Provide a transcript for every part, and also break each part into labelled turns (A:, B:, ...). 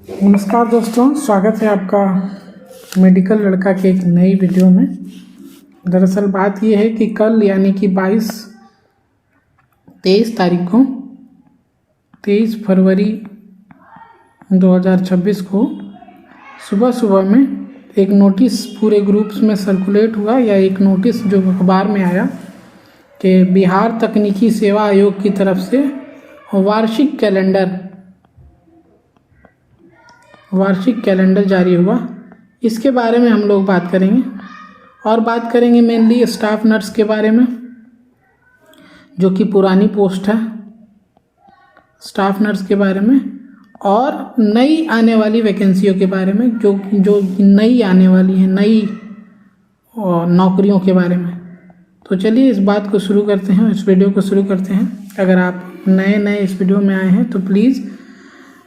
A: नमस्कार दोस्तों, स्वागत है आपका मेडिकल लड़का के एक नई वीडियो में। दरअसल बात यह है कि कल यानी कि 23 फरवरी 2026 को सुबह में एक नोटिस पूरे ग्रुप्स में सर्कुलेट हुआ, या एक नोटिस जो अखबार में आया कि बिहार तकनीकी सेवा आयोग की तरफ से वार्षिक कैलेंडर जारी हुआ। इसके बारे में हम लोग बात करेंगे और बात करेंगे मेनली स्टाफ नर्स के बारे में, जो कि पुरानी पोस्ट है, स्टाफ नर्स के बारे में, और नई आने वाली वैकेंसियों के बारे में, जो नई आने वाली है, नई नौकरियों के बारे में। तो चलिए इस बात को शुरू करते हैं, इस वीडियो को शुरू करते हैं। अगर आप नए इस वीडियो में आए हैं तो प्लीज़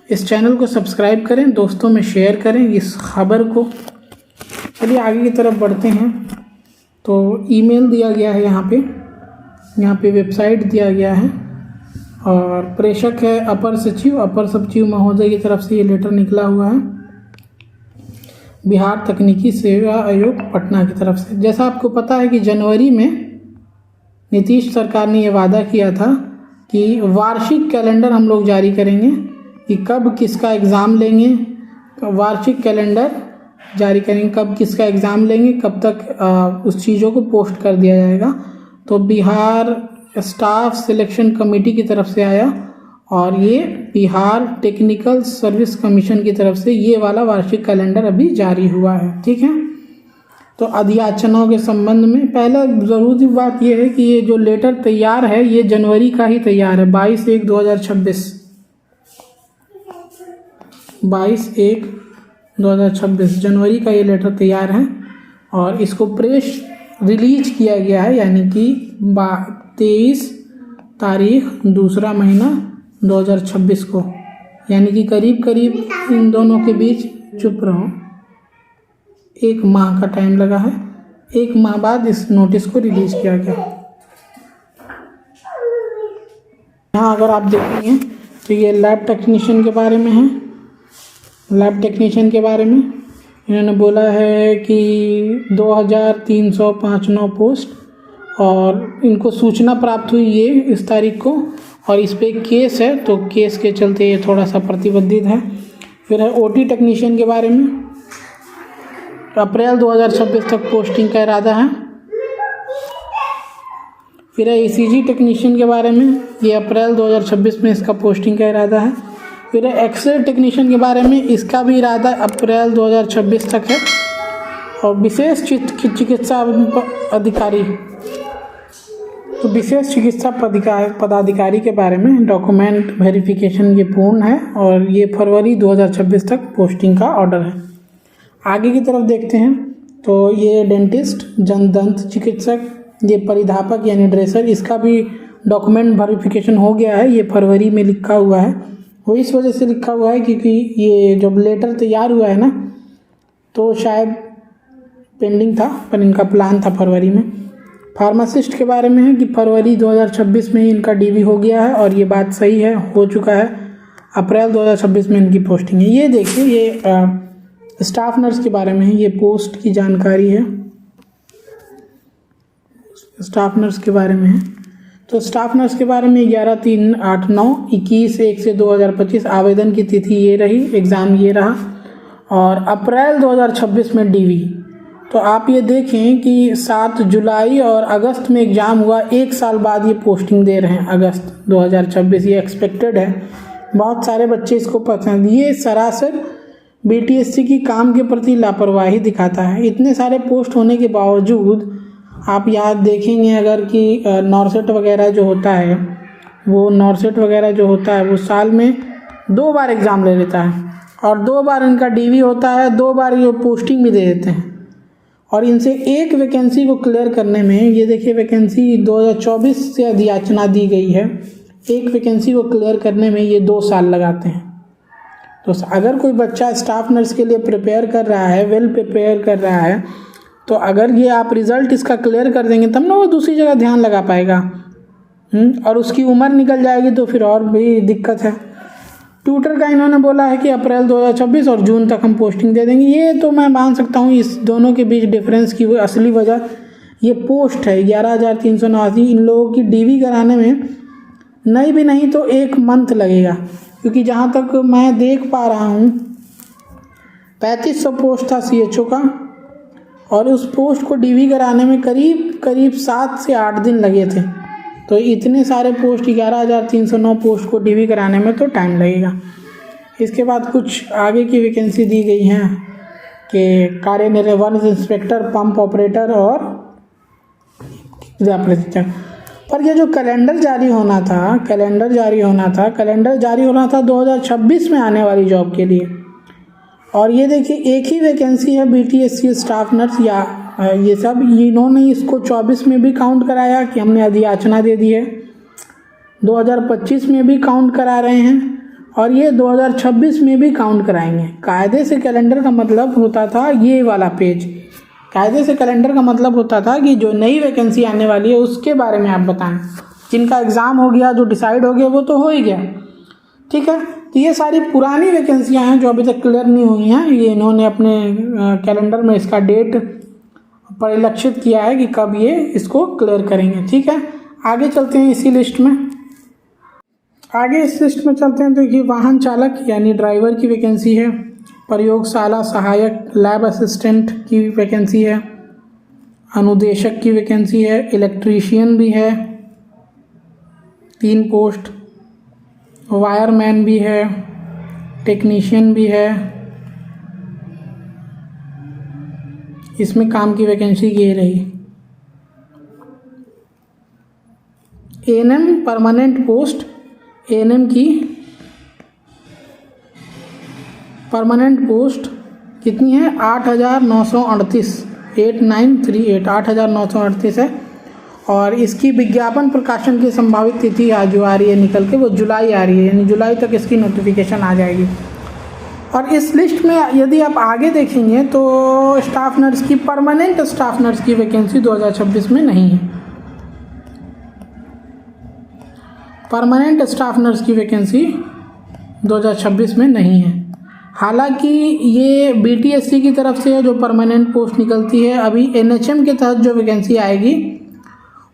A: इस चैनल को सब्सक्राइब करें, दोस्तों में शेयर करें इस खबर को। चलिए आगे की तरफ बढ़ते हैं। तो ईमेल दिया गया है, यहाँ पे वेबसाइट दिया गया है, और प्रेषक है अपर सचिव महोदय की तरफ से ये लेटर निकला हुआ है बिहार तकनीकी सेवा आयोग पटना की तरफ से। जैसा आपको पता है कि जनवरी में नीतीश सरकार ने ये वादा किया था कि वार्षिक कैलेंडर हम लोग जारी करेंगे, कि कब किसका एग्ज़ाम लेंगे, वार्षिक कैलेंडर जारी करेंगे, कब किसका एग्ज़ाम लेंगे, कब तक उस चीज़ों को पोस्ट कर दिया जाएगा। तो बिहार स्टाफ सिलेक्शन कमेटी की तरफ से आया, और ये बिहार टेक्निकल सर्विस कमीशन की तरफ से ये वाला वार्षिक कैलेंडर अभी जारी हुआ है। ठीक है, तो अध्याचनाओं के संबंध में पहला ज़रूरी बात यह है कि ये जो लेटर तैयार है ये जनवरी का ही तैयार है, 22/1/2026 जनवरी का ये लेटर तैयार है, और इसको प्रेस रिलीज किया गया है, यानी कि 23 तारीख 2 महीना 2026 को, यानी कि करीब इन दोनों के बीच, चुप रहो, 1 माह का टाइम लगा है। 1 माह बाद इस नोटिस को रिलीज किया गया। यहाँ अगर आप देखेंगे तो ये लैब टेक्नीशियन के बारे में है। लैब टेक्नीशियन के बारे में इन्होंने बोला है कि 2359 पोस्ट, और इनको सूचना प्राप्त हुई ये इस तारीख को, और इस पे केस है, तो केस के चलते ये थोड़ा सा प्रतिबंधित है। फिर है ओटी टेक्नीशियन के बारे में, अप्रैल 2026 तक पोस्टिंग का इरादा है। फिर है ईसीजी टेक्नीशियन के बारे में, ये अप्रैल 2026 में इसका पोस्टिंग का इरादा है। फिर है एक्सरे टेक्नीशियन के बारे में, इसका भी इरादा अप्रैल 2026 तक है। और विशेष चिकित्सा अधिकारी, तो विशेष चिकित्सा पदाधिकारी के बारे में डॉक्यूमेंट वेरिफिकेशन ये पूर्ण है, और ये फरवरी 2026 तक पोस्टिंग का ऑर्डर है। आगे की तरफ देखते हैं तो ये डेंटिस्ट, दंत चिकित्सक, ये परिधापक यानी ड्रेसर, इसका भी डॉक्यूमेंट वेरिफिकेशन हो गया है, ये फरवरी में लिखा हुआ है। वो इस वजह से लिखा हुआ है क्योंकि ये जब लेटर तैयार हुआ है ना, तो शायद पेंडिंग था, पर इनका प्लान था फरवरी में। फार्मासिस्ट के बारे में है कि फरवरी 2026 में इनका डीवी हो गया है, और ये बात सही है, हो चुका है। अप्रैल 2026 में इनकी पोस्टिंग है। ये देखिए, ये स्टाफ नर्स के बारे में है, ये पोस्ट की जानकारी है, स्टाफ नर्स के बारे में है। तो स्टाफ नर्स के बारे में 11/3/8/9 21/1/2025 आवेदन की तिथि ये रही, एग्ज़ाम ये रहा, और अप्रैल 2026 में डीवी। तो आप ये देखें कि 7 जुलाई और अगस्त में एग्ज़ाम हुआ, 1 साल बाद ये पोस्टिंग दे रहे हैं, अगस्त 2026, ये एक्सपेक्टेड है। बहुत सारे बच्चे इसको पसंद, ये सरासर बीटीएससी की काम के प्रति लापरवाही दिखाता है। इतने सारे पोस्ट होने के बावजूद आप यहाँ देखेंगे अगर कि नॉर्सेट वगैरह जो होता है, वो साल में 2 बार एग्ज़ाम ले लेता है, और 2 बार इनका डीवी होता है, 2 बार ये पोस्टिंग भी दे देते हैं। और इनसे एक वैकेंसी को क्लियर करने में, ये देखिए वैकेंसी 2024 से अध्याचना दी गई है, एक वैकेंसी को क्लियर करने में ये 2 साल लगाते हैं। तो अगर कोई बच्चा स्टाफ नर्स के लिए प्रिपेयर कर रहा है, वेल प्रिपेयर कर रहा है, तो अगर ये आप रिज़ल्ट इसका क्लियर कर देंगे तब ना वो दूसरी जगह ध्यान लगा पाएगा, और उसकी उम्र निकल जाएगी तो फिर और भी दिक्कत है। ट्यूटर का इन्होंने बोला है कि अप्रैल 2026 और जून तक हम पोस्टिंग दे देंगे। ये तो मैं मान सकता हूँ इस दोनों के बीच डिफरेंस की असली वजह ये पोस्ट है 11,389। इन लोगों की डीवी कराने में नहीं भी नहीं तो 1 मंथ लगेगा, क्योंकि जहाँ तक मैं देख पा रहा हूँ 3500 पोस्ट था CHO का, और उस पोस्ट को डीवी कराने में करीब 7 से 8 दिन लगे थे। तो इतने सारे पोस्ट 11,309 पोस्ट को डीवी कराने में तो टाइम लगेगा। इसके बाद कुछ आगे की वैकेंसी दी गई हैं कि कार्यनिर्वहन इंस्पेक्टर, पंप ऑपरेटर और प्रशिक्षक। पर ये जो कैलेंडर जारी होना था कैलेंडर जारी होना था 2026 में आने वाली जॉब के लिए। और ये देखिए एक ही वैकेंसी है BTSC स्टाफ नर्स, या ये सब इन्होंने इसको 24 में भी काउंट कराया कि हमने अधियाचना दे दी है, 2025 में भी काउंट करा रहे हैं और ये 2026 में भी काउंट कराएंगे। कायदे से कैलेंडर का मतलब होता था ये वाला पेज, कायदे से कैलेंडर का मतलब होता था कि जो नई वैकेंसी आने वाली है उसके बारे में आप बताएं। जिनका एग्ज़ाम हो गया, जो डिसाइड हो गया वो तो हो ही गया, ठीक है। तो ये सारी पुरानी वैकेंसियां हैं जो अभी तक क्लियर नहीं हुई हैं। ये इन्होंने अपने कैलेंडर में इसका डेट परिलक्षित किया है कि कब ये इसको क्लियर करेंगे, ठीक है। आगे चलते हैं इस लिस्ट में चलते हैं। तो ये वाहन चालक यानी ड्राइवर की वैकेंसी है, प्रयोगशाला सहायक लैब असिस्टेंट की वैकेंसी है, अनुदेशक की वैकेंसी है, इलेक्ट्रीशियन भी है 3 पोस्ट, वायरमैन भी है, टेक्नीशियन भी है। इसमें काम की वैकेंसी ये रही। ANM परमानेंट पोस्ट, ANM की परमानेंट पोस्ट कितनी है? 8,938 8938 8,938 है। और इसकी विज्ञापन प्रकाशन की संभावित तिथि आज जो आ रही है निकल के वो जुलाई आ रही है, यानी जुलाई तक इसकी नोटिफिकेशन आ जाएगी। और इस लिस्ट में यदि आप आगे देखेंगे तो स्टाफ नर्स की परमानेंट स्टाफ नर्स की वैकेंसी 2026 में नहीं है। परमानेंट स्टाफ नर्स की वैकेंसी 2026 में नहीं है। हालांकि ये BTSC की तरफ से है जो परमानेंट पोस्ट निकलती है। अभी NHM के तहत जो वैकेंसी आएगी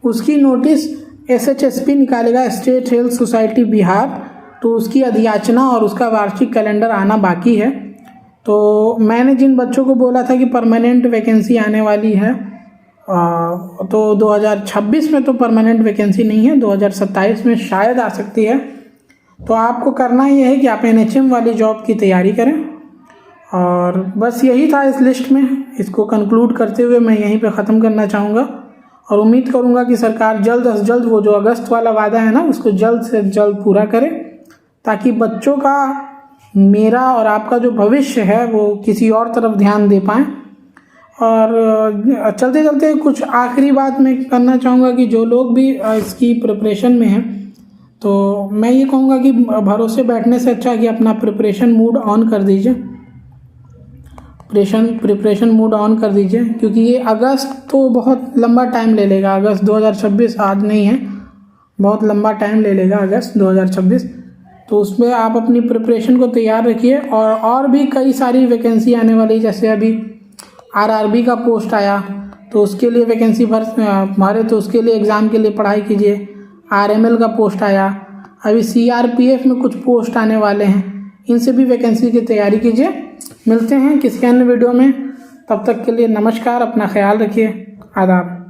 A: उसकी नोटिस SHSP निकालेगा, स्टेट हेल्थ सोसाइटी बिहार, तो उसकी अधियाचना और उसका वार्षिक कैलेंडर आना बाकी है। तो मैंने जिन बच्चों को बोला था कि परमानेंट वैकेंसी आने वाली है, तो 2026 में तो परमानेंट वैकेंसी नहीं है, 2027 में शायद आ सकती है। तो आपको करना ये है कि आप NHM वाली जॉब की तैयारी करें। और बस यही था इस लिस्ट में। इसको कंक्लूड करते हुए मैं यहीं पे ख़त्म करना चाहूँगा और उम्मीद करूँगा कि सरकार जल्द से जल्द वो जो अगस्त वाला वादा है ना उसको जल्द से जल्द पूरा करे, ताकि बच्चों का, मेरा और आपका जो भविष्य है वो किसी और तरफ ध्यान दे पाएँ। और चलते चलते कुछ आखिरी बात मैं करना चाहूँगा कि जो लोग भी इसकी प्रिपरेशन में हैं तो मैं ये कहूँगा कि भरोसे बैठने से अच्छा कि अपना प्रिपरेशन मूड ऑन कर दीजिए, प्रिपरेशन मूड ऑन कर दीजिए, क्योंकि ये अगस्त तो बहुत लंबा टाइम ले लेगा। अगस्त 2026 आज नहीं है, बहुत लंबा टाइम ले लेगा अगस्त 2026। तो उसमें आप अपनी प्रिपरेशन को तैयार रखिए। और भी कई सारी वैकेंसी आने वाली, जैसे अभी RRB का पोस्ट आया तो उसके लिए वैकेंसी भरे, तो उसके लिए एग्ज़ाम के लिए पढ़ाई कीजिए। RML का पोस्ट आया, अभी CRPF में कुछ पोस्ट आने वाले हैं, इनसे भी वैकेंसी की तैयारी कीजिए। मिलते हैं किसी अन्य वीडियो में, तब तक के लिए नमस्कार, अपना ख्याल रखिए, आदाब।